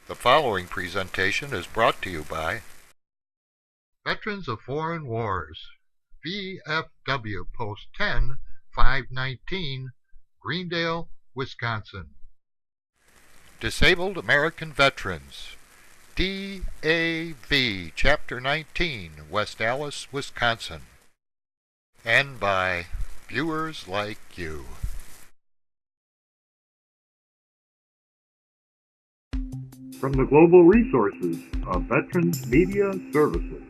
The following presentation is brought to you by Veterans of Foreign Wars, VFW Post 10, 519, Greendale, Wisconsin. Disabled American Veterans, DAV, Chapter 19, West Allis, Wisconsin. And by viewers like you. From the global resources of Veterans Media Services.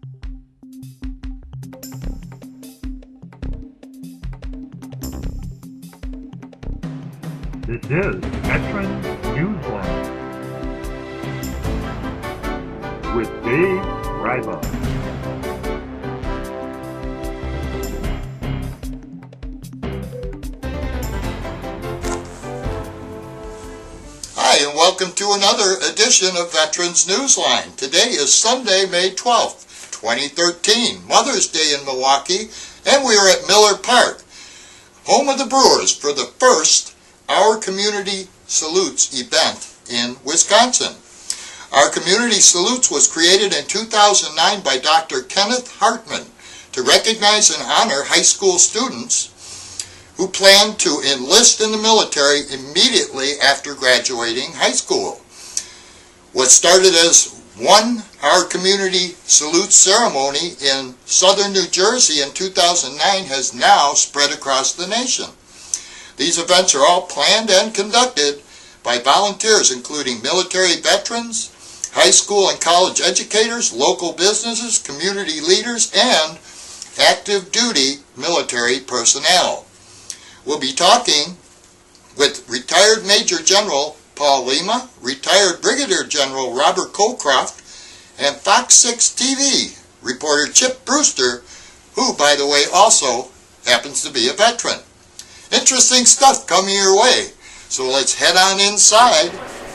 This is Veterans Newsline with Dave Ryba. Hi, and welcome to another edition of Veterans Newsline. Today is Sunday, May 12th, 2013, Mother's Day in Milwaukee, and we are at Miller Park, home of the Brewers, for the first Our Community Salutes event in Wisconsin. Our Community Salutes was created in 2009 by Dr. Kenneth Hartman to recognize and honor high school students who plan to enlist in the military immediately after graduating high school. What started as one Our Community Salute ceremony in southern New Jersey in 2009 has now spread across the nation. These events are all planned and conducted by volunteers including military veterans, high school and college educators, local businesses, community leaders, and active duty military personnel. We'll be talking with retired Major General Paul Lima, retired Brigadier General Robert Colcroft, and Fox 6 TV reporter Chip Brewster, who, by the way, also happens to be a veteran. Interesting stuff coming your way, so let's head on inside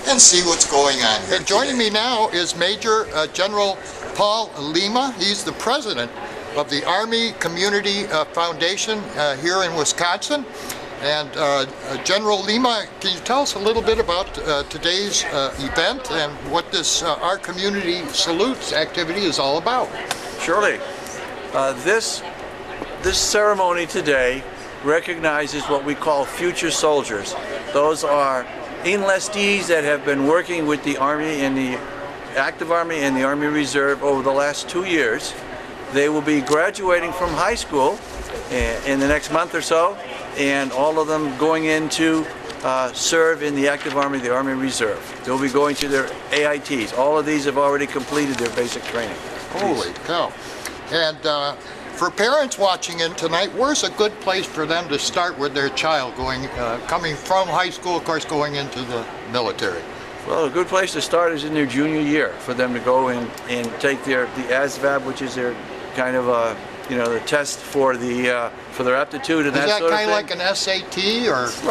and see what's going on here. And joining me now is Major General Paul Lima. He's the president of the Army Community Foundation here in Wisconsin. And General Lima, can you tell us a little bit about today's event and what this Our Community Salutes activity is all about? Surely. This ceremony today recognizes what we call future soldiers. Those are enlistees that have been working with the Army and the Active Army and the Army Reserve over the last 2 years. They will be graduating from high school in the next month or so, and all of them going in to serve in the Active Army, the Army Reserve. They'll be going to their AITs. All of these have already completed their basic training. Holy cow. And for parents watching in tonight, where's a good place for them to start with their child coming from high school, of course, going into the military? Well, a good place to start is in their junior year for them to go in and take the ASVAB, which is their kind of the test for their aptitude and that sort of thing. Is that kind of like an SAT or? It's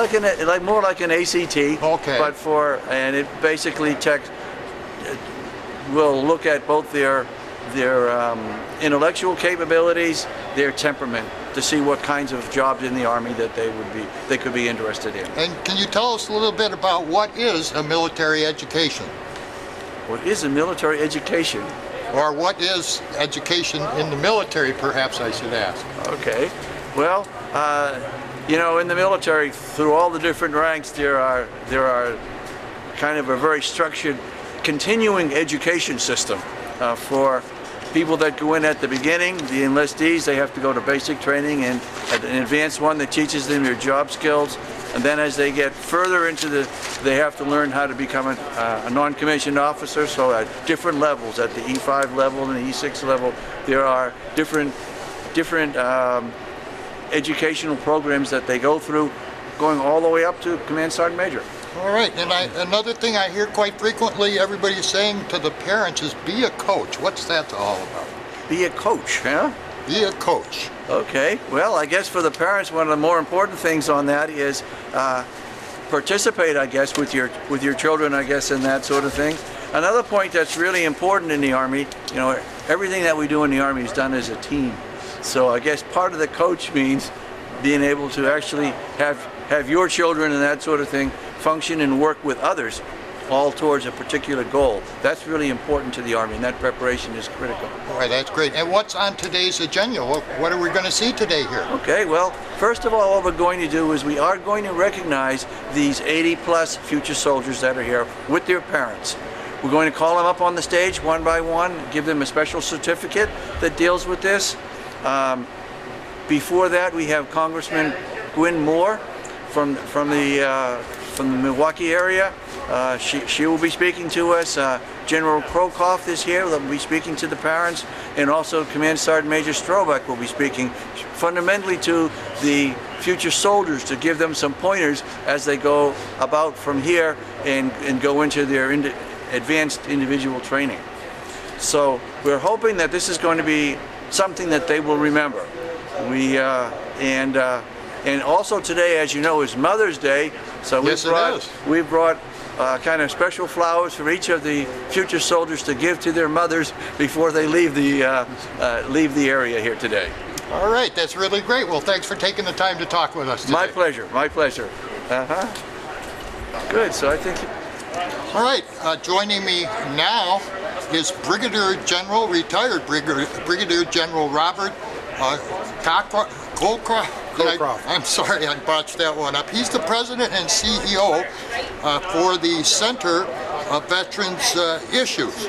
like more like an ACT. Okay. But and it basically will look at both their intellectual capabilities, their temperament, to see what kinds of jobs in the Army that they could be interested in. And can you tell us a little bit about what is a military education? What is a military education? Or what is education in the military, perhaps I should ask. Okay. Well, in the military, through all the different ranks, there are kind of a very structured continuing education system for people that go in at the beginning. The enlistees, they have to go to basic training and an advanced one that teaches them their job skills. And then as they get further into they have to learn how to become a non-commissioned officer. So at different levels, at the E5 level and the E6 level, there are different educational programs that they go through, going all the way up to Command Sergeant Major. All right, and another thing I hear quite frequently, everybody's saying to the parents is be a coach. What's that all about? Be a coach, huh? Be a coach. Okay, well, I guess for the parents, one of the more important things on that is participate, I guess, with your children, I guess, and that sort of thing. Another point that's really important in the Army, everything that we do in the Army is done as a team. So I guess part of the coach means being able to actually have your children and that sort of thing function and work with others all towards a particular goal. That's really important to the Army, and that preparation is critical. Boy, that's great. And what's on today's agenda? What are we going to see today here? Okay, well, first of all, what we're going to do is we are going to recognize these 80-plus future soldiers that are here with their parents. We're going to call them up on the stage one by one, give them a special certificate that deals with this. Before that, we have Congressman Gwynn Moore from the Milwaukee area. She will be speaking to us. General Prokoff is here. They'll be speaking to the parents, and also Command Sergeant Major Strobeck will be speaking fundamentally to the future soldiers to give them some pointers as they go about from here and go into their advanced individual training. So we're hoping that this is going to be something that they will remember. And also today, as you know, is Mother's Day, so we brought kind of special flowers for each of the future soldiers to give to their mothers before they leave the area here today. All right, that's really great. Well, thanks for taking the time to talk with us today. My pleasure, my pleasure. Good, so I think... All right, joining me now is Brigadier General, retired Brigadier General Robert Goldcroft. I'm sorry, I botched that one up. He's the president and CEO for the Center of Veterans Issues.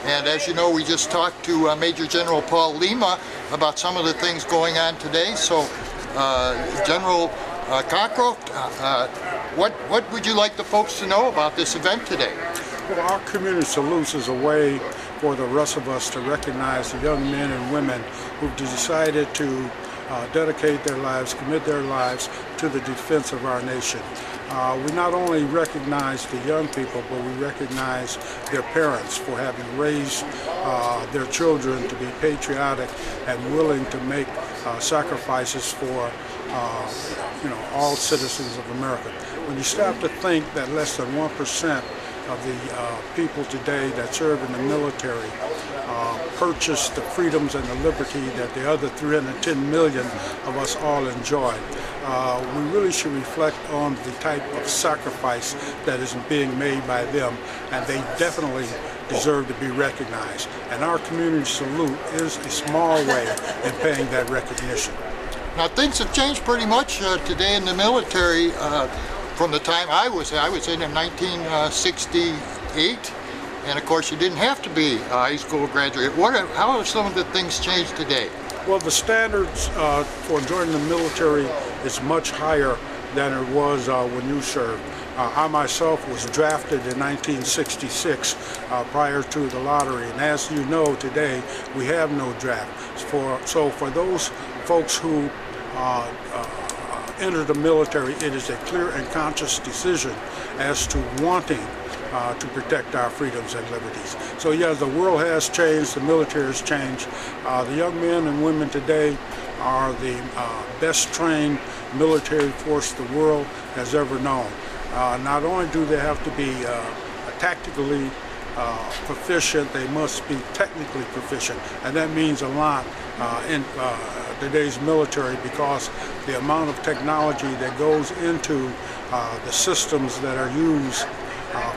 And as you know, we just talked to Major General Paul Lima about some of the things going on today. So, General Cockcroft, what would you like the folks to know about this event today? Well, our community salutes is a way for the rest of us to recognize the young men and women who've decided to dedicate their lives, commit their lives to the defense of our nation. We not only recognize the young people, but we recognize their parents for having raised their children to be patriotic and willing to make sacrifices for all citizens of America. When you stop to think that less than 1% of the people today that serve in the military purchase the freedoms and the liberty that the other 310 million of us all enjoy. We really should reflect on the type of sacrifice that is being made by them, and they definitely deserve to be recognized. And our community salute is a small way in paying that recognition. Now, things have changed pretty much today in the military from the time I was in 1968. And of course, you didn't have to be a high school graduate. How have some of the things changed today? Well, the standards for joining the military is much higher than it was when you served. I myself was drafted in 1966 prior to the lottery, and as you know today, we have no draft. So for those folks who enter the military, it is a clear and conscious decision as to wanting to protect our freedoms and liberties. So yeah, the world has changed, the military has changed. The young men and women today are the best trained military force the world has ever known. Not only do they have to be tactically proficient, they must be technically proficient, and that means a lot in today's military, because the amount of technology that goes into the systems that are used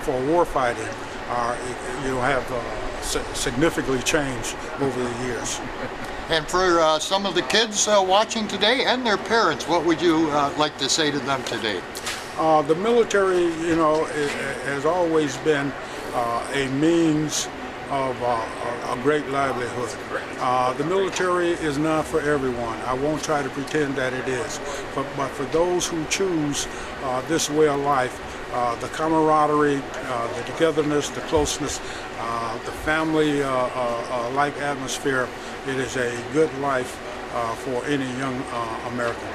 for warfighting have significantly changed over the years. And for some of the kids watching today and their parents, what would you like to say to them today? The military, has always been a means of a great livelihood. The military is not for everyone. I won't try to pretend that it is. But for those who choose this way of life, the camaraderie, the togetherness, the closeness, the family-like atmosphere, it is a good life for any young American.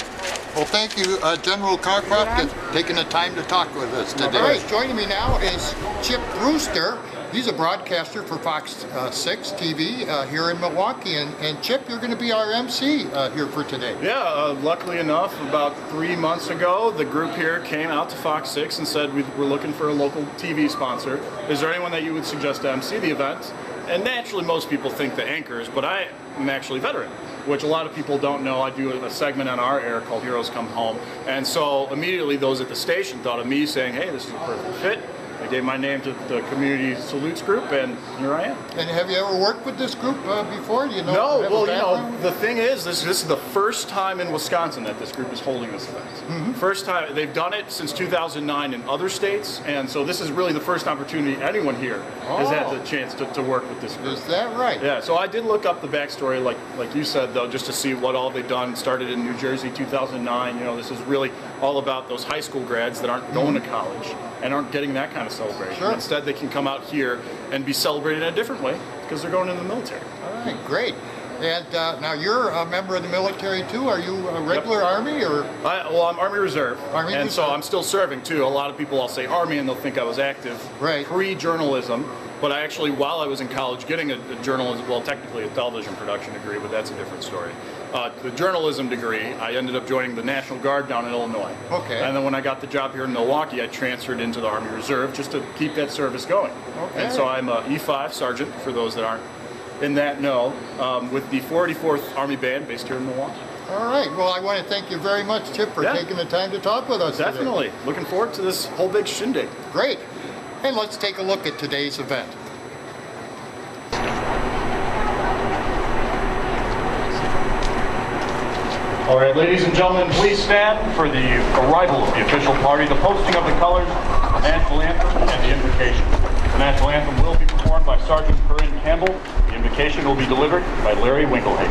Well, thank you, General Cockcroft, for taking the time to talk with us today. All right, joining me now is Chip Brewster. He's a broadcaster for Fox 6 TV here in Milwaukee. And Chip, you're going to be our MC here for today. Yeah, luckily enough, about 3 months ago, the group here came out to Fox 6 and said we're looking for a local TV sponsor. Is there anyone that you would suggest to MC the event? And naturally, most people think the anchors, but I am actually a veteran, which a lot of people don't know. I do a segment on our air called Heroes Come Home. And so immediately those at the station thought of me saying, hey, this is a perfect fit. I gave my name to the Community Salutes group, and here I am. And have you ever worked with this group before? Do you know? No, have a well, you background? know, the thing is, this is the first time in Wisconsin that this group is holding this event. First time. They've done it since 2009 in other states, and so this is really the first opportunity anyone here has had the chance to work with this group. Is that right? Yeah, so I did look up the backstory, like you said, though, just to see what all they've done. Started in New Jersey, 2009. You know, this is really all about those high school grads that aren't going to college and aren't getting that kind of celebration. Sure. Instead, they can come out here and be celebrated in a different way because they're going in the military. All right, great. And now you're a member of the military too. Are you a regular Army or? Well, I'm Army Reserve, Army and so Reserve. I'm still serving too. A lot of people, I'll say Army, and they'll think I was active Right. pre-journalism. But I actually, while I was in college, getting a journalism, well, technically a television production degree, but that's a different story. The journalism degree, I ended up joining the National Guard down in Illinois. Okay. And then when I got the job here in Milwaukee, I transferred into the Army Reserve just to keep that service going. Okay. And so I'm a E5 sergeant, for those that aren't in that know, with the 484th Army Band based here in Milwaukee. All right. Well, I want to thank you very much, Chip, for Yeah. taking the time to talk with us today. Definitely. Looking forward to this whole big shindig. Great. And let's take a look at today's event. All right, ladies and gentlemen, please stand for the arrival of the official party, the posting of the colors, the national anthem, and the invocation. The national anthem will be performed by Sergeant Corinne Campbell. The invocation will be delivered by Larry Winkelhagen.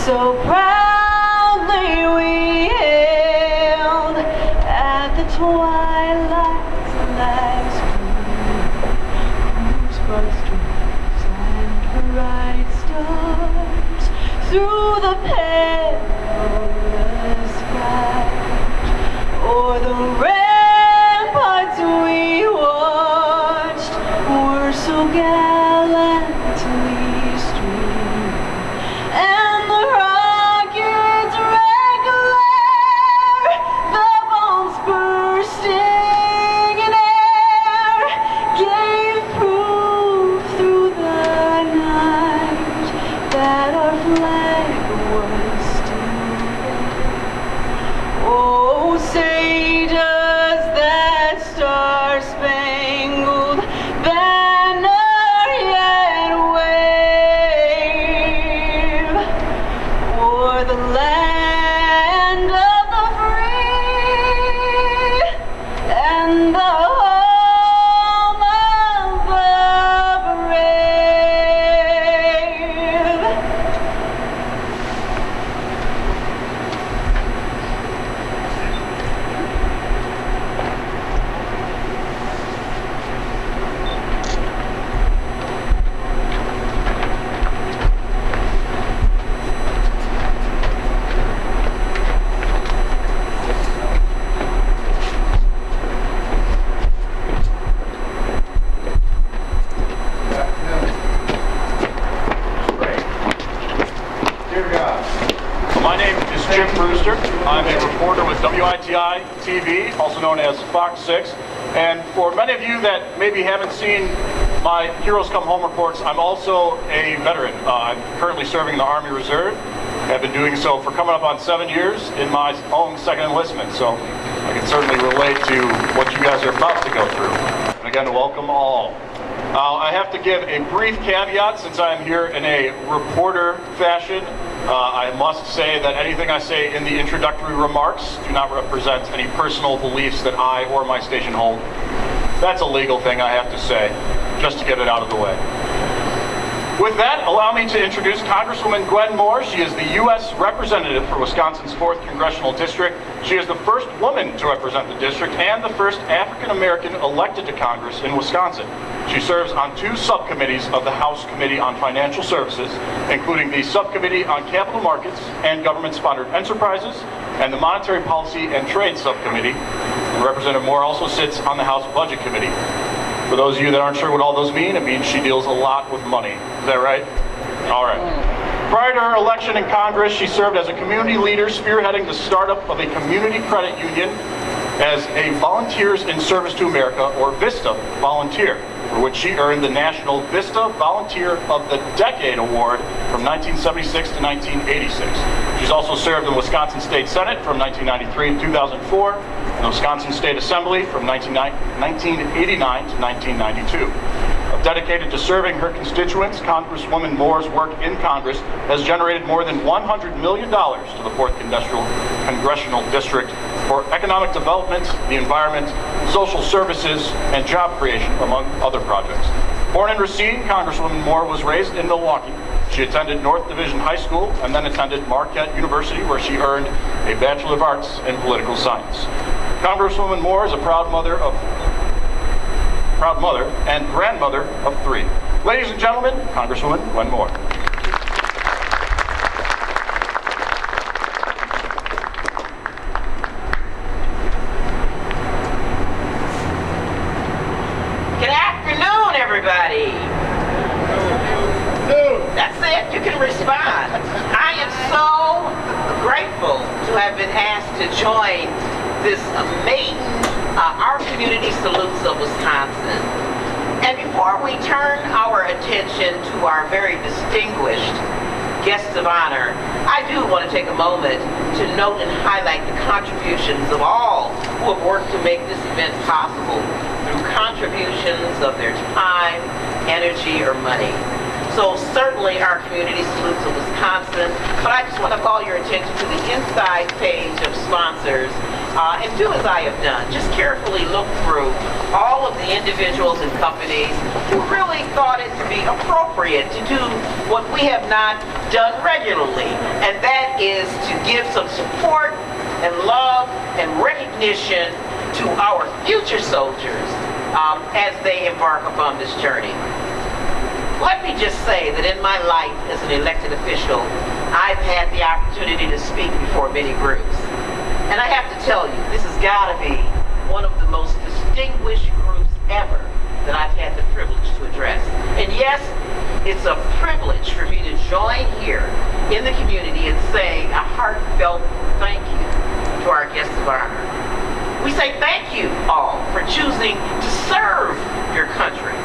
So proudly we hailed at the twilight's last gleam, whose broad streams and bright stars through the perilous fight o'er the ramparts we watched were so gallantly streamed. And the rockets' red glare, the bombs bursting in air, gave proof through the night that our flag was still there. Oh, say does that star-spangled banner yet wave o'er the land of the free and the home of the brave. My name is Jim Brewster. I'm a reporter with WITI TV, also known as Fox 6. And for many of you that maybe haven't seen my Heroes Come Home reports, I'm also a veteran. I'm currently serving in the Army Reserve. I've been doing so for coming up on 7 years in my own second enlistment. So I can certainly relate to what you guys are about to go through. And again, welcome all. I have to give a brief caveat since I'm here in a reporter fashion. I must say that anything I say in the introductory remarks do not represent any personal beliefs that I or my station hold. That's a legal thing I have to say, just to get it out of the way. With that, allow me to introduce Congresswoman Gwen Moore. She is the U.S. representative for Wisconsin's 4th Congressional District. She is the first woman to represent the district and the first African-American elected to Congress in Wisconsin. She serves on 2 subcommittees of the House Committee on Financial Services, including the Subcommittee on Capital Markets and Government-Sponsored Enterprises, and the Monetary Policy and Trade Subcommittee. And Representative Moore also sits on the House Budget Committee. For those of you that aren't sure what all those mean, it means she deals a lot with money. Is that right? All right. Prior to her election in Congress, she served as a community leader spearheading the startup of a community credit union as a Volunteers in Service to America, or VISTA, volunteer, for which she earned the National VISTA Volunteer of the Decade Award from 1976 to 1986. She's also served in the Wisconsin State Senate from 1993 to 2004, and the Wisconsin State Assembly from 1989 to 1992. Dedicated to serving her constituents, Congresswoman Moore's work in Congress has generated more than $100 million to the 4th Congressional District for economic development, the environment, social services, and job creation, among other projects. Born in Racine, Congresswoman Moore was raised in Milwaukee. She attended North Division High School and then attended Marquette University, where she earned a Bachelor of Arts in Political Science. Congresswoman Moore is a proud mother and grandmother of 3. Ladies and gentlemen, Congresswoman Gwen Moore. Good afternoon, everybody. That's it, you can respond. I am so grateful to have been asked to join this maiden Our Community Salutes of Wisconsin. And before we turn our attention to our very distinguished guests of honor, I do want to take a moment to note and highlight the contributions of all who have worked to make this event possible through contributions of their time, energy, or money. So certainly Our Community Salutes of Wisconsin, but I just want to call your attention to the inside page of sponsors and do as I have done. Just carefully look through all of the individuals and companies who really thought it to be appropriate to do what we have not done regularly, and that is to give some support and love and recognition to our future soldiers as they embark upon this journey. Let me just say that in my life as an elected official, I've had the opportunity to speak before many groups. And I have to tell you, this has got to be one of the most distinguished groups ever that I've had the privilege to address. And yes, it's a privilege for me to join here in the community and say a heartfelt thank you to our guests of honor. We say thank you all for choosing to serve your country,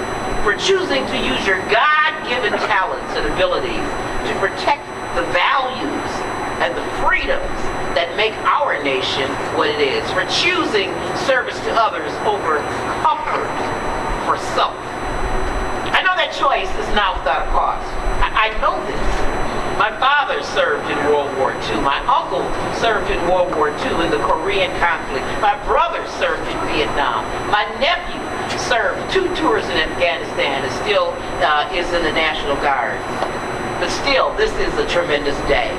for choosing to use your God-given talents and abilities to protect the values and the freedoms that make our nation what it is, for choosing service to others over comfort for self. I know that choice is not without a cost. I know this. My father served in World War II. My uncle served in World War II in the Korean conflict. My brother served in Vietnam. My nephew served 2 tours in Afghanistan and still is in the National Guard. But still, this is a tremendous day.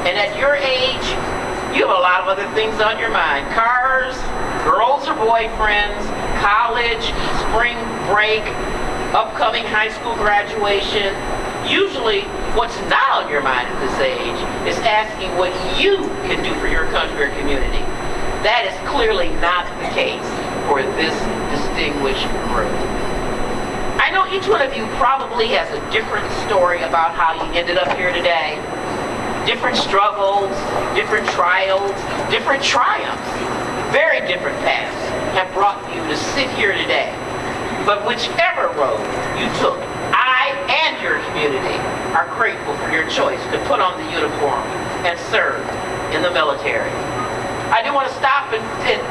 And at your age, you have a lot of other things on your mind. Cars, girls or boyfriends, college, spring break, upcoming high school graduation. Usually, what's not on your mind at this age is asking what you can do for your country or community. That is clearly not the case for this distinguished group. I know each one of you probably has a different story about how you ended up here today. Different struggles, different trials, different triumphs, very different paths have brought you to sit here today. But whichever road you took, I and your community are grateful for your choice to put on the uniform and serve in the military. I do want to stop and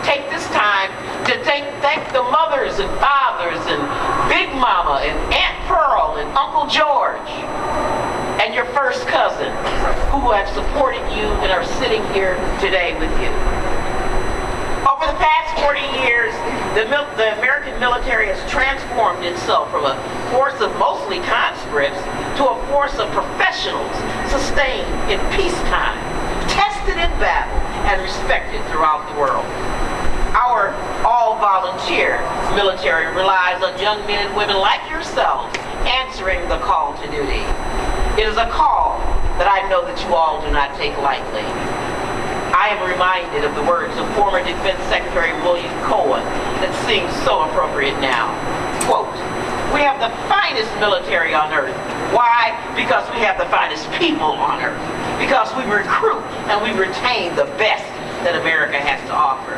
take this time to thank the mothers and fathers and Big Mama and Aunt Pearl and Uncle George and your first cousin who have supported you and are sitting here today with you. Over the past 40 years, the American military has transformed itself from a force of mostly conscripts scripts to a force of professionals sustained in peacetime, tested in battle, and respected throughout the world. Our all-volunteer military relies on young men and women like yourselves answering the call to duty. It is a call that I know that you all do not take lightly. I am reminded of the words of former Defense Secretary William Cohen that seems so appropriate now. Quote, "We have the finest military on earth. Why? Because we have the finest people on earth. Because we recruit and we retain the best that America has to offer."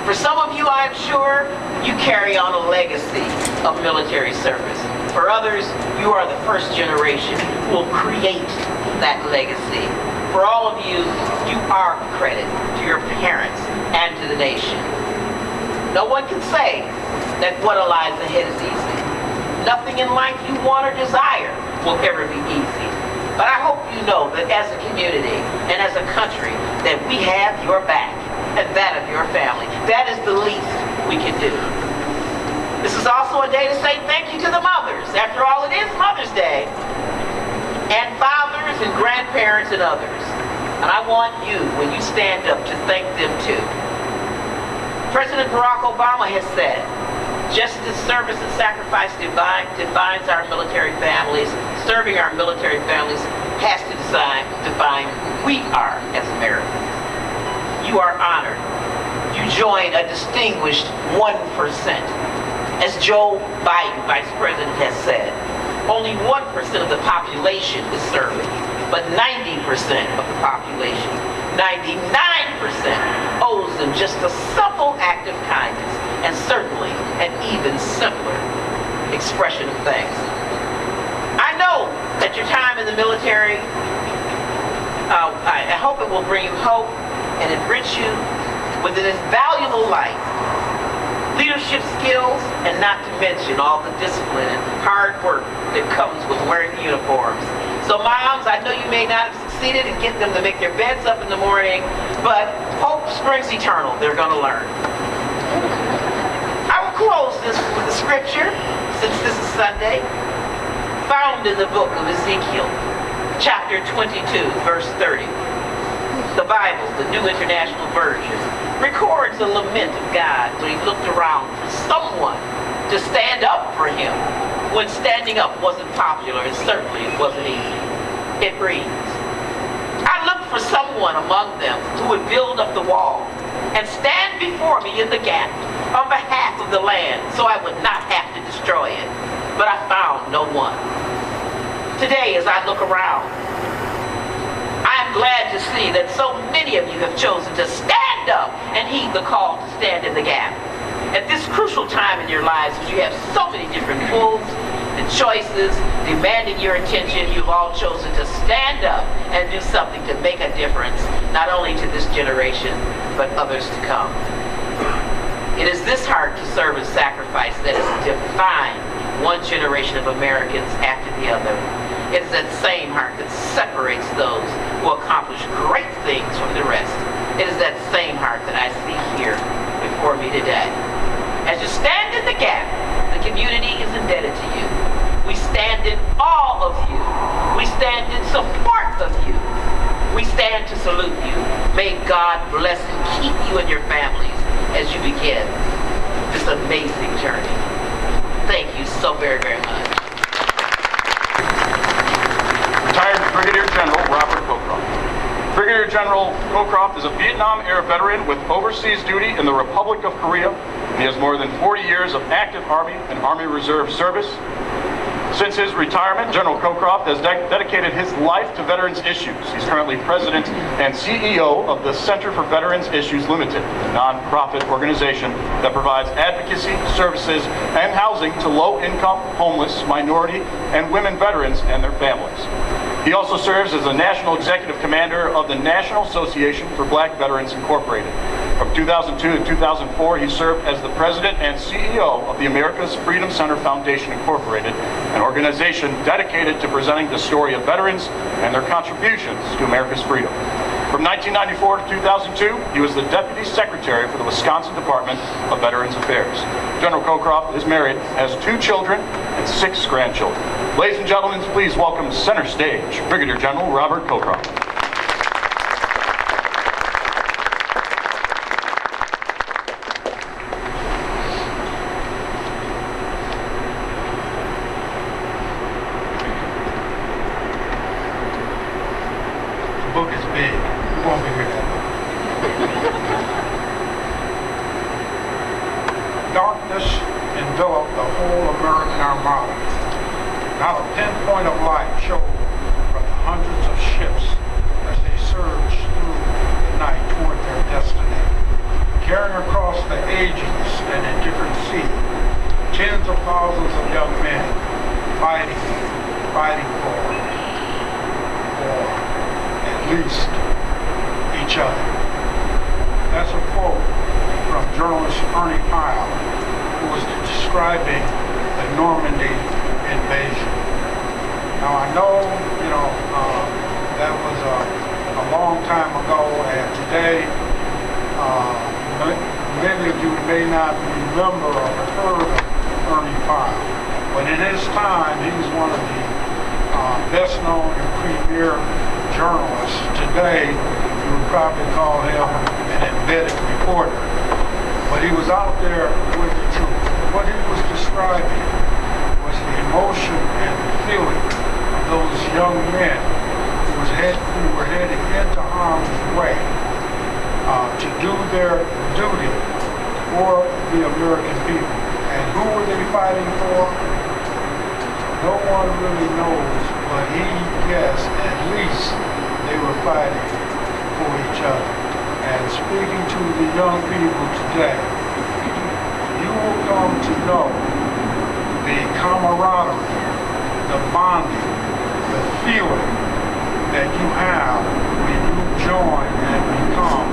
For some of you, I'm sure, you carry on a legacy of military service. For others, you are the first generation who will create that legacy. For all of you, you are a credit to your parents and to the nation. No one can say that what lies ahead is easy. Nothing in life you want or desire will ever be easy. But I hope you know that as a community and as a country that we have your back and that of your family. That is the least we can do. This is also a day to say thank you to the mothers. After all, it is Mother's Day. And fathers and grandparents and others. And I want you, when you stand up, to thank them too. President Barack Obama has said, just as service and sacrifice defines our military families, serving our military families has to define who we are as Americans. You are honored. You join a distinguished 1%. As Joe Biden, Vice President, has said, only 1% of the population is serving, but 90% of the population, 99% owes them just a simple act of kindness, and certainly an even simpler expression of thanks. I know that your time in the military, I hope it will bring you hope and enrich you with an invaluable life, leadership skills, and not to mention all the discipline and hard work that comes with wearing the uniforms. So moms, I know you may not have succeeded in getting them to make their beds up in the morning, but hope springs eternal. They're going to learn. I will close this with a scripture, since this is Sunday, found in the book of Ezekiel, chapter 22, verse 30. The Bible, the New International Version, records a lament of God when he looked around for someone to stand up for him when standing up wasn't popular and certainly it wasn't easy. It reads, "I looked for someone among them who would build up the wall and stand before me in the gap on behalf of the land so I would not have to destroy it. But I found no one." Today, as I look around, I'm glad to see that so many of you have chosen to stand up and heed the call to stand in the gap. At this crucial time in your lives, when you have so many different pulls and choices demanding your attention, you've all chosen to stand up and do something to make a difference, not only to this generation, but others to come. It is this heart to serve and sacrifice that has defined one generation of Americans after the other. It is that same heart that separates those who accomplish great things from the rest. It is that same heart that I see here before me today. As you stand in the gap, the community is indebted to you. We stand in awe of you. We stand in support of you. We stand to salute you. May God bless and keep you and your families as you begin this amazing journey. Thank you so very, very much. Retired Brigadier General Robert Cockcroft. Brigadier General Cockcroft is a Vietnam-era veteran with overseas duty in the Republic of Korea. He has more than 40 years of active Army and Army Reserve service. Since his retirement, General Cockcroft has dedicated his life to veterans issues. He's currently president and CEO of the Center for Veterans Issues Limited, a nonprofit organization that provides advocacy, services, and housing to low-income, homeless, minority, and women veterans and their families. He also serves as the National Executive Commander of the National Association for Black Veterans Incorporated. From 2002 to 2004, he served as the President and CEO of the America's Freedom Center Foundation Incorporated, an organization dedicated to presenting the story of veterans and their contributions to America's freedom. From 1994 to 2002, he was the Deputy Secretary for the Wisconsin Department of Veterans Affairs. General Cockcroft is married, has 2 children, and 6 grandchildren. Ladies and gentlemen, please welcome center stage, Brigadier General Robert Cockcroft. Darkness enveloped the whole American Armada. Not a pinpoint of light showed from the hundreds of ships as they surged through the night toward their destiny, carrying across the ages and in different seas tens of thousands of young men fighting for at least each other. That's a quote from journalist Ernie Pyle, who was describing the Normandy invasion. Now I know, that was a long time ago, and today many of you may not remember or have heard of Ernie Pyle, but in his time he was one of the best known and premier journalists. Today you would probably call him an embedded reporter. But he was out there with the truth. What he was describing was the emotion and feeling of those young men who were heading into harm's way to do their duty for the American people. And who were they fighting for? No one really knows, but he guessed at least they were fighting for each other. And speaking to the young people today, you will come to know the camaraderie, the bonding, the feeling that you have when you join and become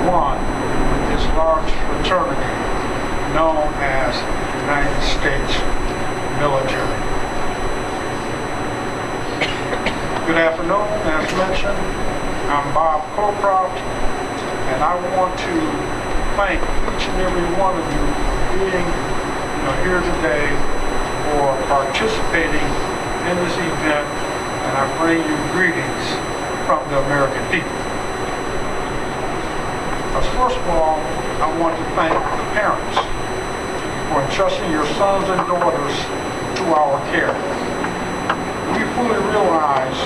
one with this large fraternity known as the United States military. Good afternoon, as mentioned, I'm Bob Cockcroft, and I want to thank each and every one of you for being here today, for participating in this event, and I bring you greetings from the American people. First of all, I want to thank the parents for entrusting your sons and daughters to our care. We fully realize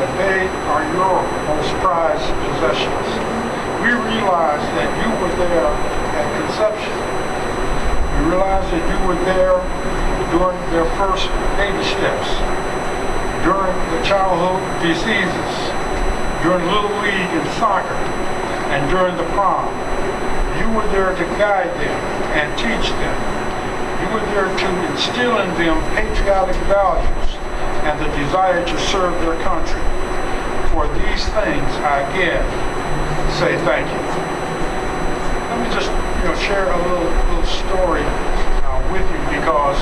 that they are your most prized possessions. We realize that you were there at conception. We realize that you were there during their first baby steps, during the childhood diseases, during Little League and soccer, and during the prom. You were there to guide them and teach them. You were there to instill in them patriotic values and the desire to serve their country. For these things, I again say thank you. Let me just, share a little story with you, because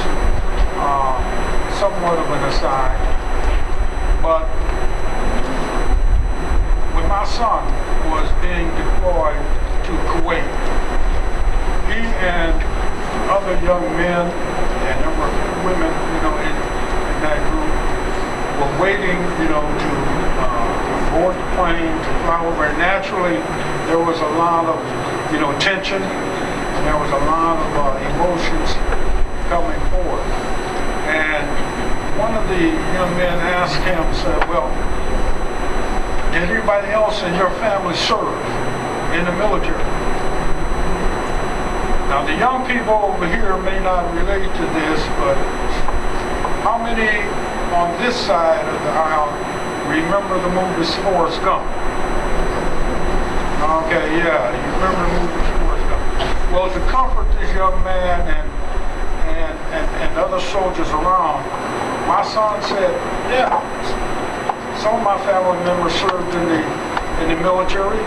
somewhat of an aside. But when my son was being deployed to Kuwait, he and other young men, and there were women, in that group, were waiting, to board the plane, to fly over. And naturally, there was a lot of, tension, and there was a lot of emotions coming forth. And one of the young men asked him, said, well, did anybody else in your family serve in the military? Now, the young people over here may not relate to this, but how many on this side of the aisle remember the movie Forrest Gump? Okay, yeah, you remember the movie Forrest Gump. Well, to comfort this young man and other soldiers around, my son said, yeah, some of my family members served in the military.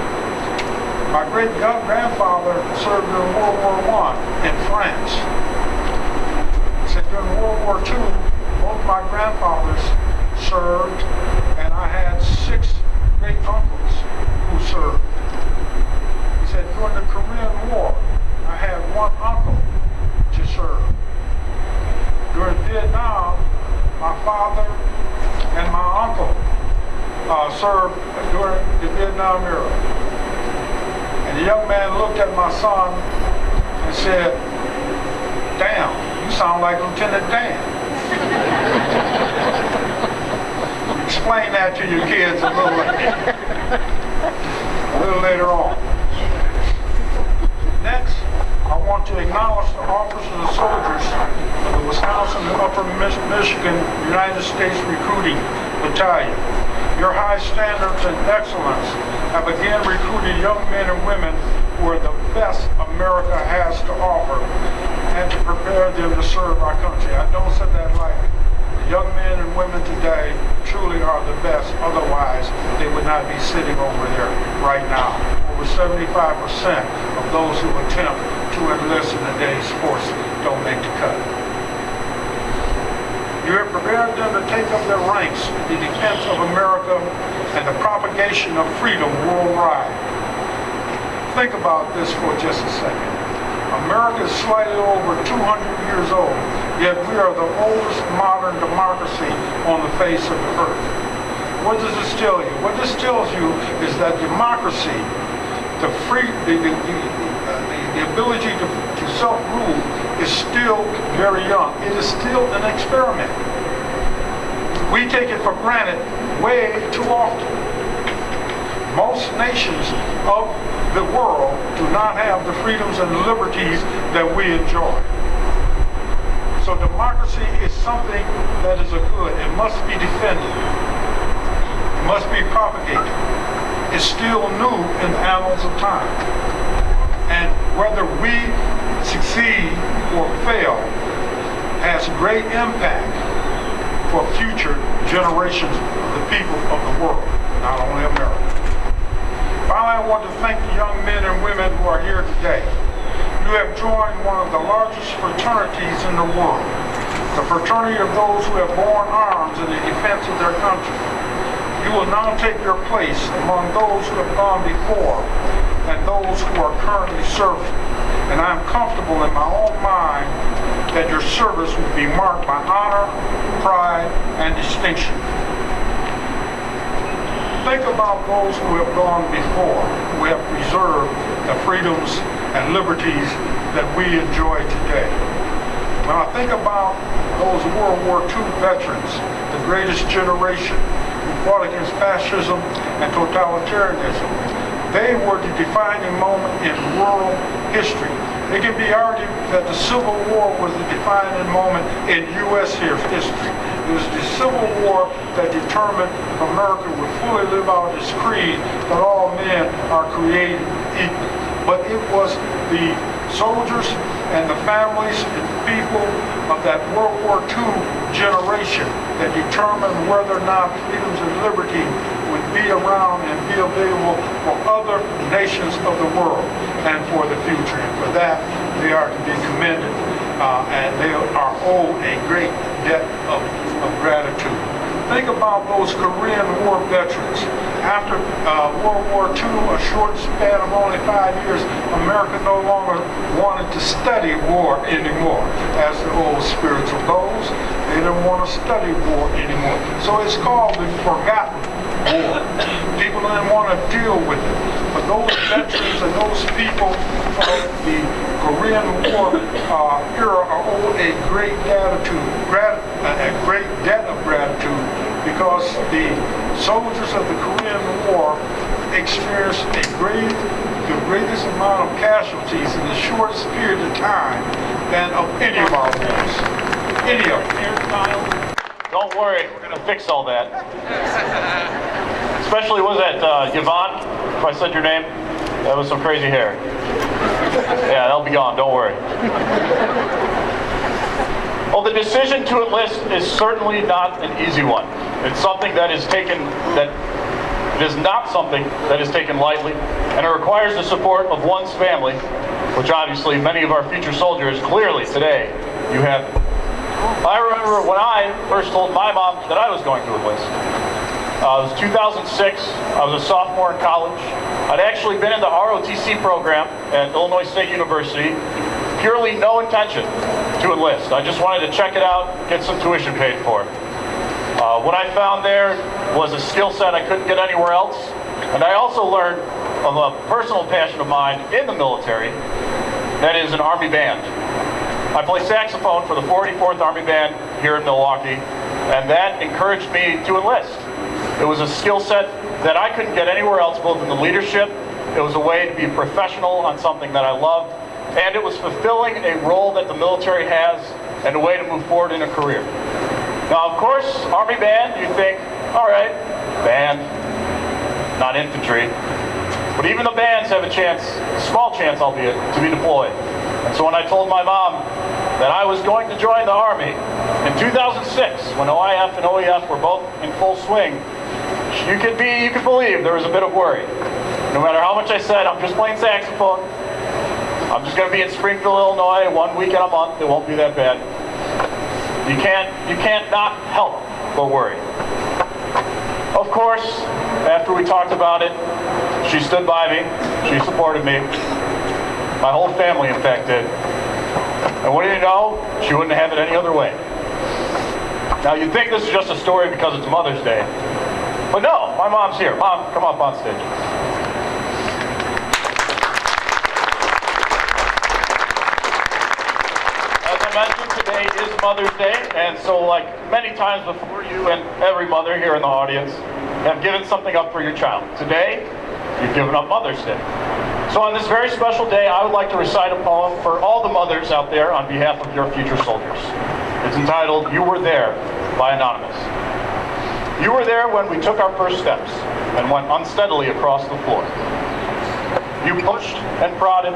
My great-grandfather served in World War I in France. He said during World War II, both my grandfathers served, and I had 6 great uncles father and my uncle served during the Vietnam era. And the young man looked at my son and said, "Damn, you sound like Lieutenant Dan." Explain that to your kids a little later on. Next, I want to acknowledge the officers and soldiers of the Wisconsin and Upper Michigan United States Recruiting Battalion. Your high standards and excellence have again recruited young men and women who are the best America has to offer and to prepare them to serve our country. I don't say that lightly. The young men and women today truly are the best. Otherwise, they would not be sitting over there right now. Over 75% of those who attempt to enlist in today's force don't make the cut. You have prepared them to take up their ranks in the defense of America and the propagation of freedom worldwide. Think about this for just a second. America is slightly over 200 years old, yet we are the oldest modern democracy on the face of the earth. What does this tell you? What this tells you is that democracy, the ability to self-rule is still very young. It is still an experiment. We take it for granted way too often. Most nations of the world do not have the freedoms and liberties that we enjoy. So democracy is something that is a good. It must be defended. It must be propagated. It's still new in the annals of time. And whether we succeed or fail has great impact for future generations of the people of the world, not only America. Finally, I want to thank the young men and women who are here today. You have joined one of the largest fraternities in the world, the fraternity of those who have borne arms in the defense of their country. You will now take your place among those who have gone before and those who are currently serving. And I am comfortable in my own mind that your service will be marked by honor, pride, and distinction. Think about those who have gone before, who have preserved the freedoms and liberties that we enjoy today. When I think about those World War II veterans, the greatest generation who fought against fascism and totalitarianism, they were the defining moment in world history. It can be argued that the Civil War was the defining moment in U.S. history. It was the Civil War that determined if America would fully live out its creed that all men are created equal. But it was the soldiers and the families and people of that World War II generation that determined whether or not freedoms and liberty would be around and be available for other nations of the world and for the future. And for that, they are to be commended and they are owed a great debt of gratitude. Think about those Korean War veterans. After World War II, a short span of only 5 years, America no longer wanted to study war anymore. As the old spiritual goes, they didn't want to study war anymore. So it's called the forgotten war. People didn't want to deal with it. But those veterans and those people of the Korean War era are owed a great debt of gratitude because the soldiers of the Korean War experienced the greatest amount of casualties in the shortest period of time than of any of our wars. Any of them. Don't worry, we're going to fix all that. Especially, was that Yvonne, if I said your name? That was some crazy hair. Yeah, that'll be gone, don't worry. Well, the decision to enlist is certainly not an easy one. It's something that is not something that is taken lightly, and it requires the support of one's family, which obviously many of our future soldiers clearly today you have. I remember when I first told my mom that I was going to enlist. It was 2006. I was a sophomore in college. I'd actually been in the ROTC program at Illinois State University. Purely no intention to enlist. I just wanted to check it out, get some tuition paid for. What I found there was a skill set I couldn't get anywhere else, and I also learned of a personal passion of mine in the military, that is an Army band. I play saxophone for the 44th Army Band here in Milwaukee, and that encouraged me to enlist. It was a skill set that I couldn't get anywhere else, both in the leadership. It was a way to be professional on something that I loved, and it was fulfilling a role that the military has and a way to move forward in a career. Now, of course, Army Band, you think, all right, band, not infantry. But even the bands have a chance, a small chance albeit, to be deployed. And so when I told my mom that I was going to join the Army in 2006, when OIF and OEF were both in full swing, you could believe there was a bit of worry. No matter how much I said, I'm just playing saxophone, I'm just going to be in Springfield, Illinois, 1 weekend a month, it won't be that bad. You can't not help but worry. Of course, after we talked about it, she stood by me, she supported me. My whole family, in fact, did. And what do you know? She wouldn't have it any other way. Now, you'd think this is just a story because it's Mother's Day. But no, my mom's here. Mom, come up on stage. As I mentioned, today is Mother's Day, and so like many times before, you and every mother here in the audience have given something up for your child. Today, you've given up Mother's Day. So on this very special day, I would like to recite a poem for all the mothers out there on behalf of your future soldiers. It's entitled, You Were There, by Anonymous. You were there when we took our first steps and went unsteadily across the floor. You pushed and prodded,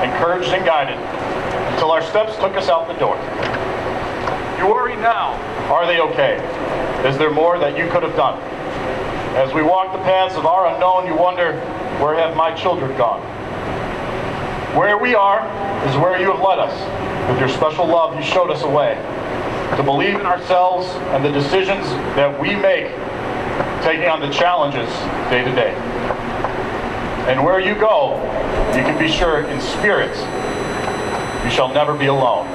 encouraged and guided, until our steps took us out the door. You worry now, are they okay? Is there more that you could have done? As we walk the paths of our unknown, you wonder, where have my children gone? Where we are is where you have led us. With your special love, you showed us a way to believe in ourselves and the decisions that we make, taking on the challenges day to day. And where you go, you can be sure in spirit, you shall never be alone.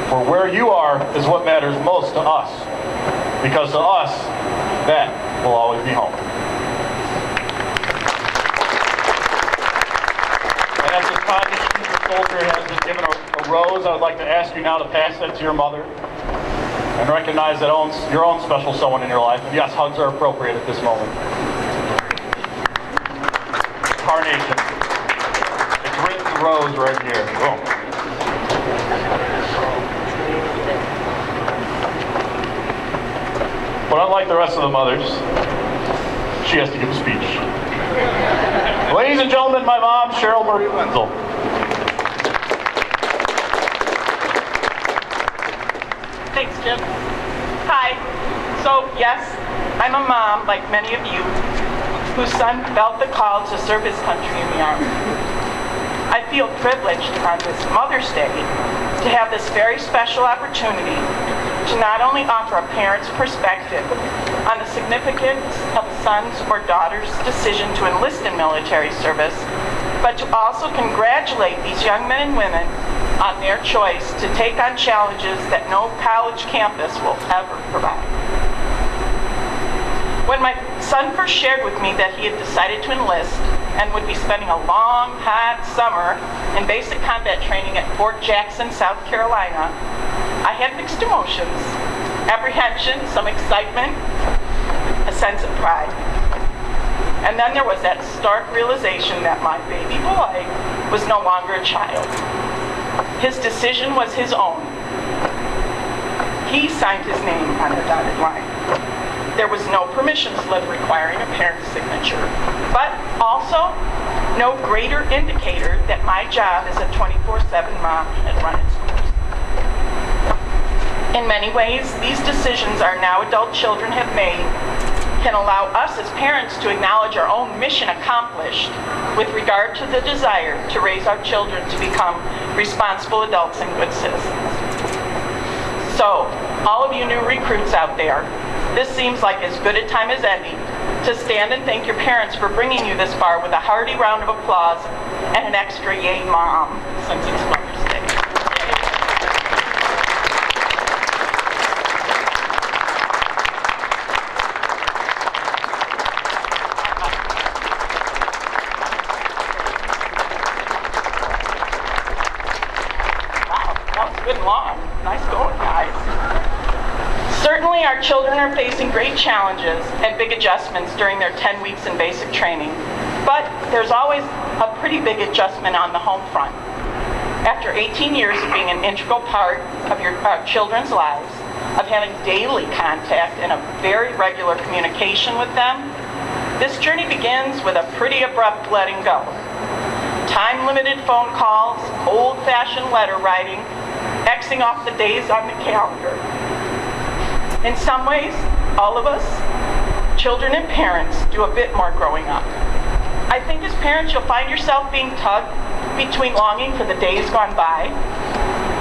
For where you are is what matters most to us, because to us, that will always be home. And as this kindly future soldier has been given a rose, I would like to ask you now to pass that to your mother and recognize that your own special someone in your life. And yes, hugs are appropriate at this moment. Carnation. It's written rose right here. Boom. But unlike the rest of the mothers, she has to give a speech. Ladies and gentlemen, my mom, Cheryl Marie Wenzel. Thanks, Jim. Hi. So, yes, I'm a mom, like many of you, whose son felt the call to serve his country in the Army. I feel privileged on this Mother's Day to have this very special opportunity to not only offer a parent's perspective on the significance of a son's or daughter's decision to enlist in military service, but to also congratulate these young men and women on their choice to take on challenges that no college campus will ever provide. When my son first shared with me that he had decided to enlist and would be spending a long, hot summer in basic combat training at Fort Jackson, South Carolina, I had mixed emotions, apprehension, some excitement, a sense of pride. And then there was that stark realization that my baby boy was no longer a child. His decision was his own. He signed his name on the dotted line. There was no permission slip requiring a parent's signature, but also no greater indicator that my job as a 24/7 mom had run its course. In many ways, these decisions our now adult children have made can allow us as parents to acknowledge our own mission accomplished with regard to the desire to raise our children to become responsible adults and good citizens. So, all of you new recruits out there, this seems like as good a time as any to stand and thank your parents for bringing you this far with a hearty round of applause and an extra yay mom, since it's Mother's Day. Certainly, our children are facing great challenges and big adjustments during their 10 weeks in basic training, but there's always a pretty big adjustment on the home front. After 18 years of being an integral part of your children's lives, of having daily contact and a very regular communication with them, this journey begins with a pretty abrupt letting go. Time-limited phone calls, old-fashioned letter writing, Xing off the days on the calendar. In some ways, all of us, children and parents, do a bit more growing up. I think as parents you'll find yourself being tugged between longing for the days gone by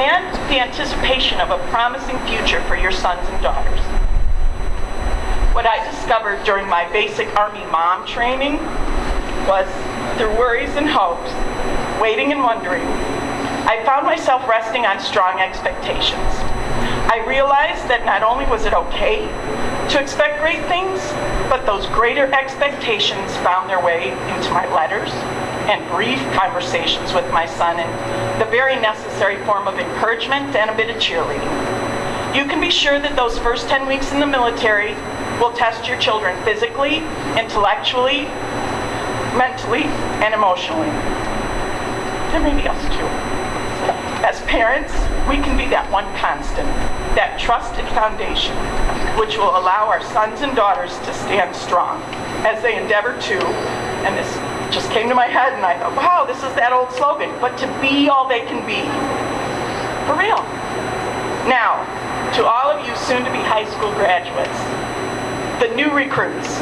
and the anticipation of a promising future for your sons and daughters. What I discovered during my basic Army mom training was, through worries and hopes, waiting and wondering, I found myself resting on strong expectations. I realized that not only was it okay to expect great things, but those greater expectations found their way into my letters and brief conversations with my son in the very necessary form of encouragement and a bit of cheerleading. You can be sure that those first 10 weeks in the military will test your children physically, intellectually, mentally, and emotionally. And maybe us too. As parents, we can be that one constant, that trusted foundation, which will allow our sons and daughters to stand strong as they endeavor to, and this just came to my head and I thought, wow, this is that old slogan, but to be all they can be. For real. Now, to all of you soon-to-be high school graduates, the new recruits,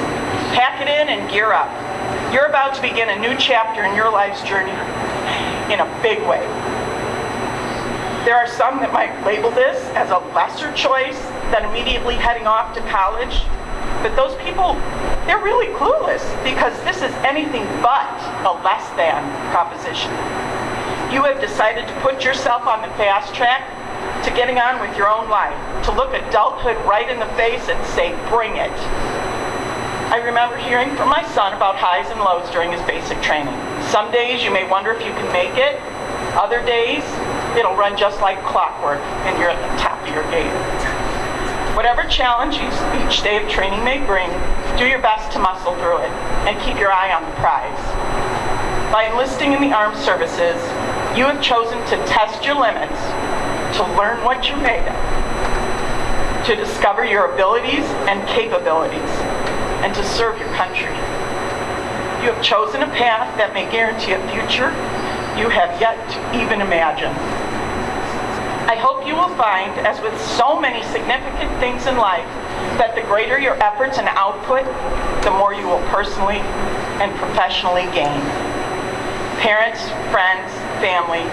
pack it in and gear up. You're about to begin a new chapter in your life's journey in a big way. There are some that might label this as a lesser choice than immediately heading off to college, but those people, they're really clueless because this is anything but a less than proposition. You have decided to put yourself on the fast track to getting on with your own life, to look adulthood right in the face and say, bring it. I remember hearing from my son about highs and lows during his basic training. Some days you may wonder if you can make it. Other days, it'll run just like clockwork and you're at the top of your game. Whatever challenge each day of training may bring, do your best to muscle through it and keep your eye on the prize. By enlisting in the armed services, you have chosen to test your limits, to learn what you're made of, to discover your abilities and capabilities, and to serve your country. You have chosen a path that may guarantee a future you have yet to even imagine. I hope you will find, as with so many significant things in life, that the greater your efforts and output, the more you will personally and professionally gain. Parents, friends, family,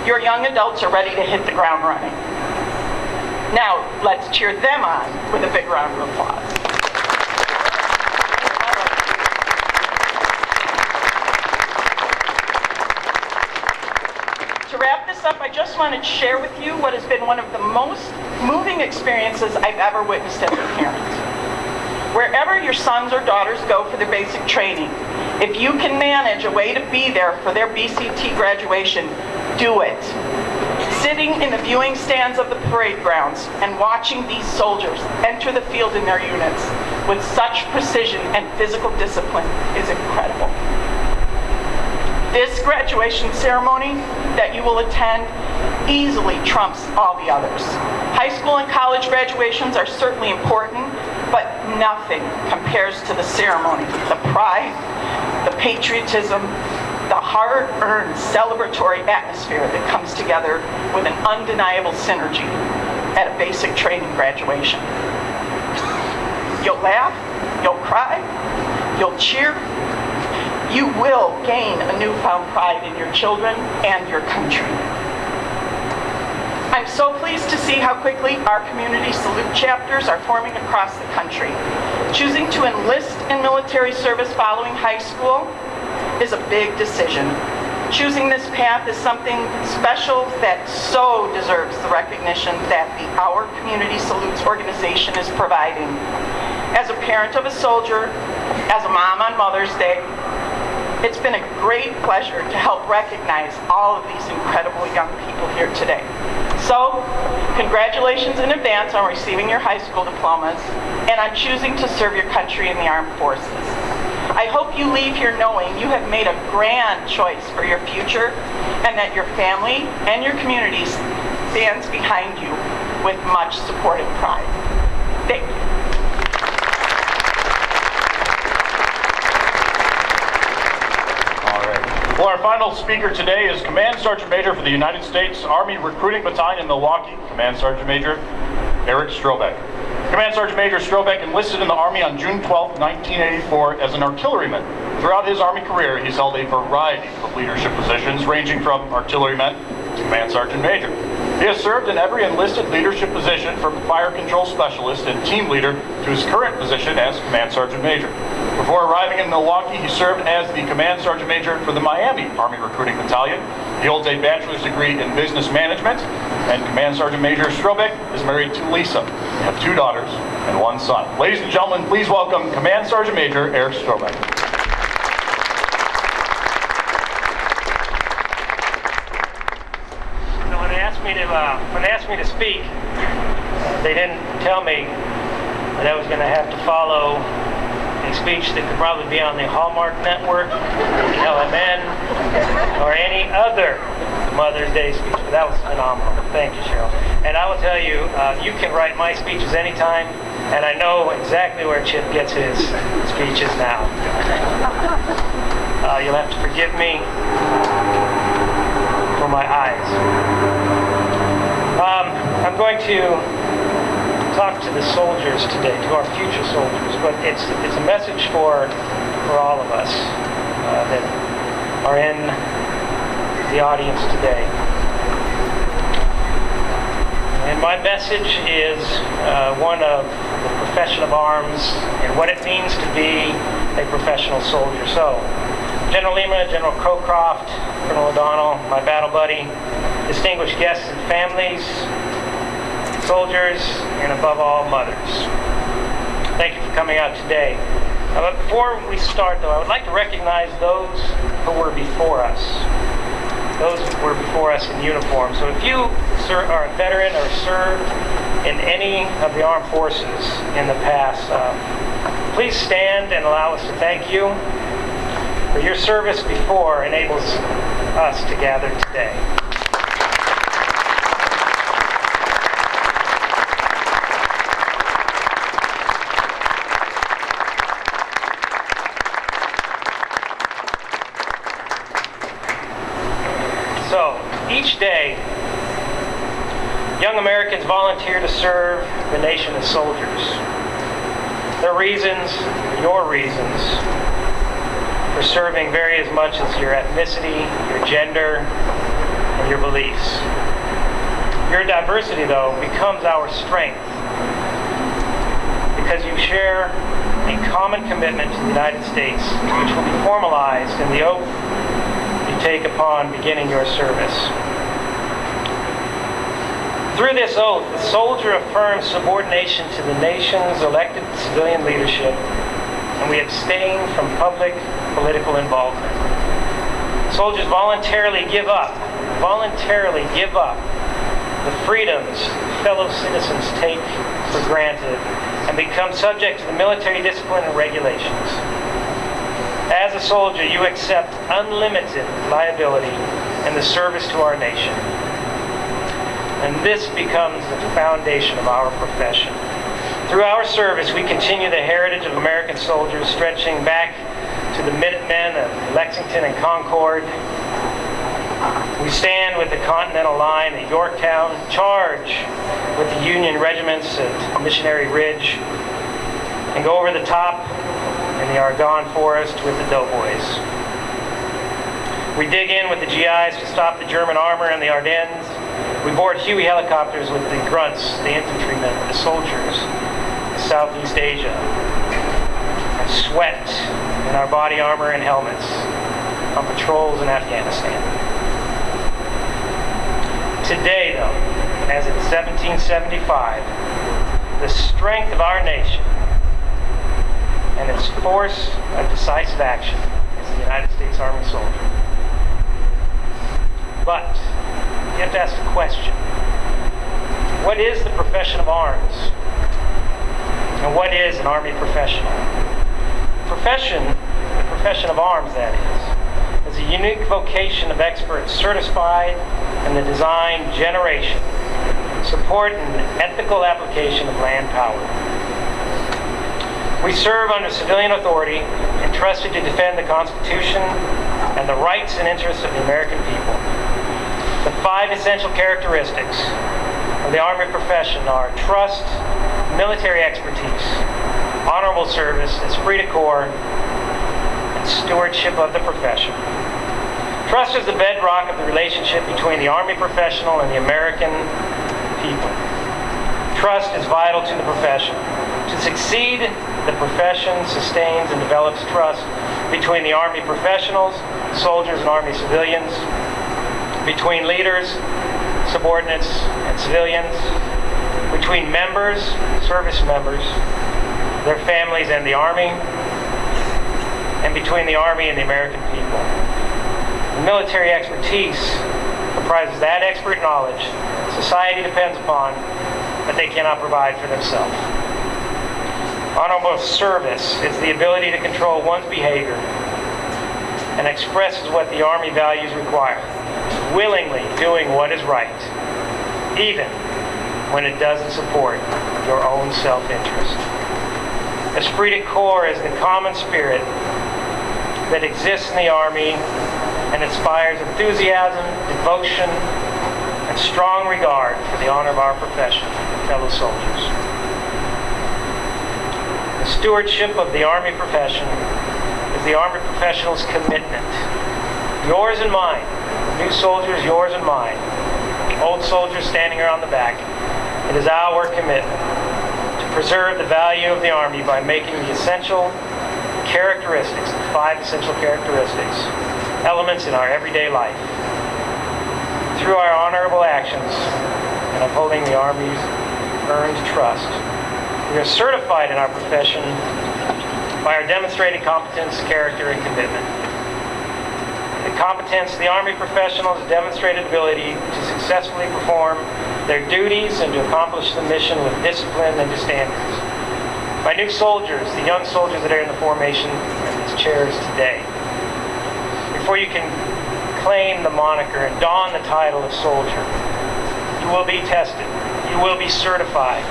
your young adults are ready to hit the ground running. Now, let's cheer them on with a big round of applause. To wrap this up, I just wanted to share with you what has been one of the most moving experiences I've ever witnessed as a parent. Wherever your sons or daughters go for their basic training, if you can manage a way to be there for their BCT graduation, do it. Sitting in the viewing stands of the parade grounds and watching these soldiers enter the field in their units with such precision and physical discipline is incredible. This graduation ceremony that you will attend easily trumps all the others. High school and college graduations are certainly important, but nothing compares to the ceremony, the pride, the patriotism, the hard-earned celebratory atmosphere that comes together with an undeniable synergy at a basic training graduation. You'll laugh, you'll cry, you'll cheer. You will gain a newfound pride in your children and your country. I'm so pleased to see how quickly our community salute chapters are forming across the country. Choosing to enlist in military service following high school is a big decision. Choosing this path is something special that so deserves the recognition that the Our Community Salutes organization is providing. As a parent of a soldier, as a mom on Mother's Day, it's been a great pleasure to help recognize all of these incredible young people here today. So, congratulations in advance on receiving your high school diplomas and on choosing to serve your country in the armed forces. I hope you leave here knowing you have made a grand choice for your future and that your family and your community stands behind you with much support and pride. Thank you. All right. Well, our final speaker today is Command Sergeant Major for the United States Army Recruiting Battalion in Milwaukee, Command Sergeant Major Eric Strobeck. Command Sergeant Major Strobeck enlisted in the Army on June 12, 1984 as an artilleryman. Throughout his Army career, he's held a variety of leadership positions ranging from artilleryman to Command Sergeant Major. He has served in every enlisted leadership position from fire control specialist and team leader to his current position as Command Sergeant Major. Before arriving in Milwaukee, he served as the Command Sergeant Major for the Miami Army Recruiting Battalion. He holds a bachelor's degree in business management, and Command Sergeant Major Strobeck is married to Lisa. They have 2 daughters and 1 son. Ladies and gentlemen, please welcome Command Sergeant Major Eric Strobeck. When they asked me to speak, they didn't tell me that I was going to have to follow a speech that could probably be on the Hallmark Network, the LMN, or any other Mother's Day speech. But that was phenomenal. Thank you, Cheryl. And I will tell you, you can write my speeches anytime, and I know exactly where Chip gets his speeches now. You'll have to forgive me for my eyes. I'm going to talk to the soldiers today, to our future soldiers, but it's a message for all of us that are in the audience today. And my message is one of the profession of arms and what it means to be a professional soldier. So, General Lima, General Crowcroft, Colonel O'Donnell, my battle buddy, distinguished guests and families, soldiers, and above all, mothers. Thank you for coming out today. But before we start, though, I would like to recognize those who were before us. Those who were before us in uniform. So if you are a veteran or served in any of the armed forces in the past, please stand and allow us to thank you for your service before enables us to gather today. So, each day, young Americans volunteer to serve the nation as soldiers. Their reasons, your reasons, for serving vary as much as your ethnicity, your gender, and your beliefs. Your diversity, though, becomes our strength because you share a common commitment to the United States, which will be formalized in the oath you take upon beginning your service. Through this oath, the soldier affirms subordination to the nation's elected civilian leadership, and we abstain from public political involvement. Soldiers voluntarily give up the freedoms fellow citizens take for granted and become subject to the military discipline and regulations. As a soldier, you accept unlimited liability in the service to our nation. And this becomes the foundation of our profession. Through our service, we continue the heritage of American soldiers stretching back to the Minutemen of Lexington and Concord. We stand with the Continental Line at Yorktown, charge with the Union regiments at Missionary Ridge, and go over the top in the Argonne Forest with the Doughboys. We dig in with the GIs to stop the German armor in the Ardennes. We board Huey helicopters with the grunts, the infantrymen, the soldiers, Southeast Asia, and sweat in our body armor and helmets on patrols in Afghanistan. Today, though, as in 1775, the strength of our nation and its force of decisive action is the United States Army soldier. But you have to ask the question, What is the profession of arms? And what is an Army professional? The profession of arms, that is a unique vocation of experts certified in the design, generation, support, and ethical application of land power. We serve under civilian authority, entrusted to defend the Constitution and the rights and interests of the American people. The 5 essential characteristics of the Army profession are trust, military expertise, honorable service, esprit de corps, and stewardship of the profession. Trust is the bedrock of the relationship between the Army professional and the American people. Trust is vital to the profession. To succeed, the profession sustains and develops trust between the Army professionals, soldiers, and Army civilians, between leaders, subordinates, and civilians, between members, service members, their families, and the Army, and between the Army and the American people. The military expertise comprises that expert knowledge society depends upon, but they cannot provide for themselves. Honorable service is the ability to control one's behavior and expresses what the Army values require, willingly doing what is right, even when it doesn't support your own self-interest. Esprit de corps is the common spirit that exists in the Army and inspires enthusiasm, devotion, and strong regard for the honor of our profession and fellow soldiers. The stewardship of the Army profession is the Army professional's commitment, yours and mine, new soldiers, yours and mine, old soldiers standing around the back. It is our commitment to preserve the value of the Army by making the essential characteristics, the 5 essential characteristics, elements in our everyday life. Through our honorable actions and upholding the Army's earned trust, we are certified in our profession by our demonstrated competence, character, and commitment. The competence of the Army professionals is demonstrated ability to successfully perform their duties and to accomplish the mission with discipline and to standards. My new soldiers, the young soldiers that are in the formation and these chairs today, before you can claim the moniker and don the title of soldier, you will be tested. You will be certified.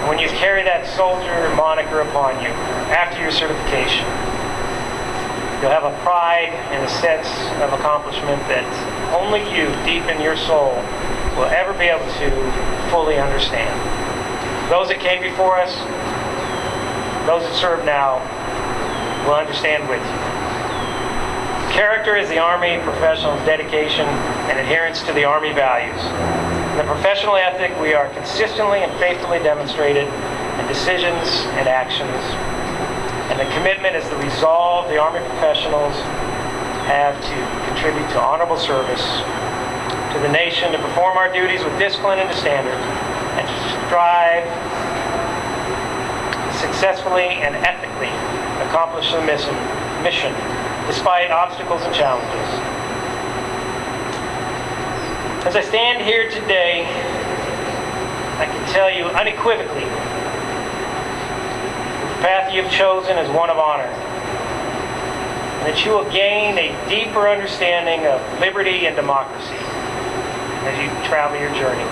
And when you carry that soldier moniker upon you after your certification, you'll have a pride and a sense of accomplishment that only you, deep in your soul, will ever be able to fully understand. Those that came before us, those that serve now, will understand with you. Character is the Army professional's dedication and adherence to the Army values. In the professional ethic, we are consistently and faithfully demonstrated in decisions and actions. And the commitment is the resolve the Army professionals have to contribute to honorable service to the nation, to perform our duties with discipline and to standard, and to strive successfully and ethically accomplish the mission despite obstacles and challenges. As I stand here today, I can tell you unequivocally the path you have chosen is one of honor, and that you will gain a deeper understanding of liberty and democracy as you travel your journey.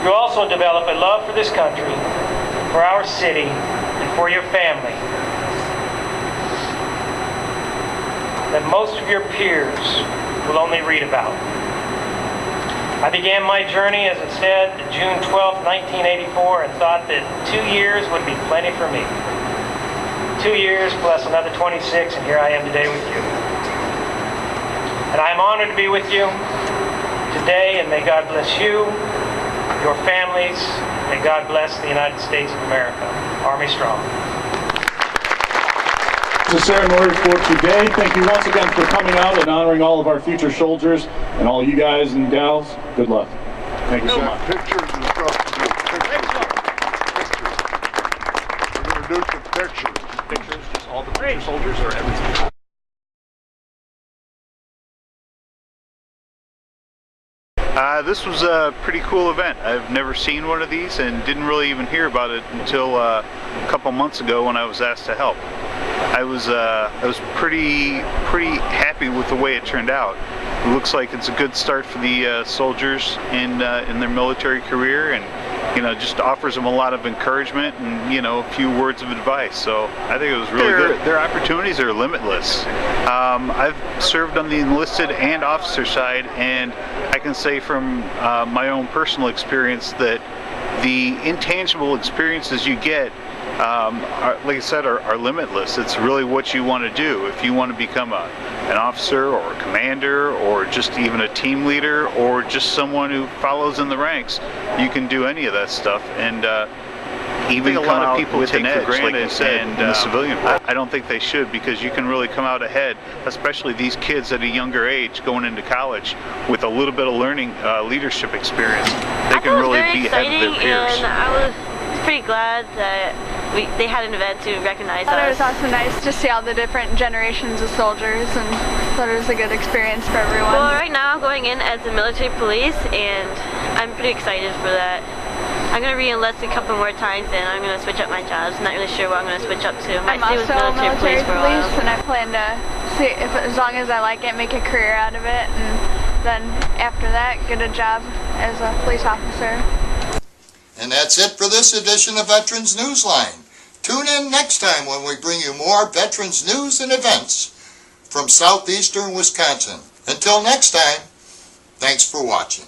You also develop a love for this country, for our city, and for your family that most of your peers will only read about. I began my journey, as it said, June 12, 1984, and thought that 2 years would be plenty for me. 2 years plus another 26, and here I am today with you. And I'm honored to be with you today, and may God bless you, your families, may God bless the United States of America. Army strong. The ceremony for today. Thank you once again for coming out and honoring all of our future soldiers and all you guys and gals. Good luck. Thank you so much. Pictures and stuff to do. Pictures. We're going to do some pictures. Pictures, just all the future soldiers or everything? This was a pretty cool event. I've never seen one of these and didn't really even hear about it until a couple months ago when I was asked to help. I was pretty happy with the way it turned out. It looks like it's a good start for the soldiers in their military career, and just offers them a lot of encouragement and a few words of advice. So I think it was really good. Their opportunities are limitless. I've served on the enlisted and officer side, and I can say from my own personal experience that the intangible experiences you get, like I said, are limitless. It's really what you want to do. If you want to become an officer or a commander or just even a team leader or just someone who follows in the ranks, you can do any of that stuff. And even a lot of people take for granted, like you said, in the civilian world. I don't think they should, because you can really come out ahead, especially these kids at a younger age going into college with a little bit of learning leadership experience. They can really be ahead of their peers. And I was pretty glad that they had an event to recognize us. It was also nice to see all the different generations of soldiers, and thought it was a good experience for everyone. Well, right now I'm going in as a military police, and I'm pretty excited for that. I'm going to re-enlist a couple more times, and I'm going to switch up my jobs. Not really sure what I'm going to switch up to. I'm also a military police, and I plan to see if, as long as I like it, make a career out of it, and then after that, get a job as a police officer. And that's it for this edition of Veterans Newsline. Tune in next time when we bring you more veterans news and events from southeastern Wisconsin. Until next time, thanks for watching.